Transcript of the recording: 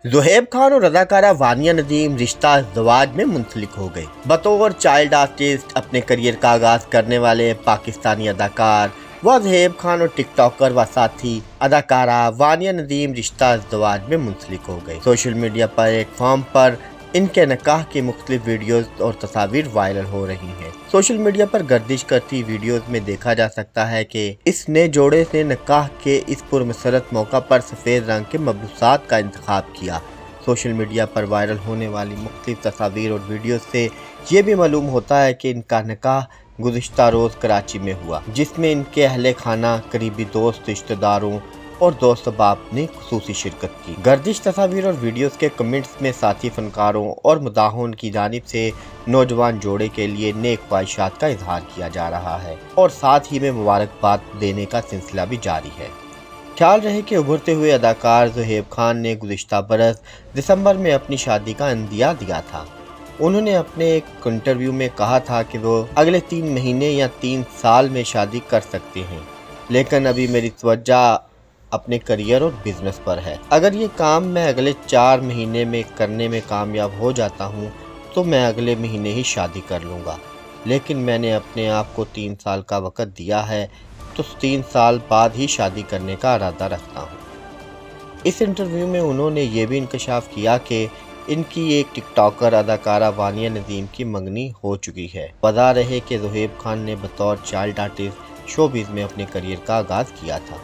ज़ुहैब खान और अदाकारा वानिया नदीम रिश्ता ज़वाज में मुंसलिक हो गए। बतौर चाइल्ड आर्टिस्ट अपने करियर का आगाज करने वाले पाकिस्तानी अदाकार व ज़ुहैब खान और टिकटॉकर व साथी अदाकारा वानिया नदीम रिश्ता ज़वाज में मुंसलिक हो गए। सोशल मीडिया प्लेटफॉर्म पर इनके निकाह की मुख्तलिफ वीडियोस और तस्वीर वायरल हो रही हैं। सोशल मीडिया पर गर्दिश करती वीडियोस में देखा जा सकता है कि इस नए जोड़े ने निकाह के इस पुरमसरत मौका पर सफ़ेद रंग के मलबूसात का इंतखाब किया। सोशल मीडिया पर वायरल होने वाली मुख्तलिफ तस्वीर और वीडियो से ये भी मालूम होता है कि इनका निकाह गुज़िश्ता रोज़ कराची में हुआ, जिसमें इनके अहले खाना, करीबी दोस्त, रिश्तेदारों और दोस्त बाप ने खुसूसी शिरकत की। गर्दिश तस्वीर और वीडियोस के कमेंट्स में साथी फनकारों और मुदाहों की जानिब से नौजवान जोड़े के लिए नेक ख्वाहिशात का इजहार किया जा रहा है और साथ ही में मुबारकबाद देने का सिलसिला भी जारी है। ख्याल रहे कि उभरते हुए अदाकार ज़ुहैब खान ने गुज़िश्ता बरस दिसंबर में अपनी शादी का इंदिया दिया था। उन्होंने अपने एक इंटरव्यू में कहा था कि वो अगले 3 महीने या 3 साल में शादी कर सकते हैं, लेकिन अभी मेरी तवज्जो अपने करियर और बिजनेस पर है। अगर ये काम मैं अगले 4 महीने में करने में कामयाब हो जाता हूँ तो मैं अगले महीने ही शादी कर लूँगा, लेकिन मैंने अपने आप को 3 साल का वक्त दिया है, तो 3 साल बाद ही शादी करने का इरादा रखता हूँ। इस इंटरव्यू में उन्होंने ये भी इंकशाफ किया कि इनकी एक टिकटॉकर अदाकारा वानिया नदीम की मंगनी हो चुकी है। बता रहे कि ज़ुहैब खान ने बतौर चाइल्ड आर्टिस्ट शोबिज़ में अपने करियर का आगाज़ किया था।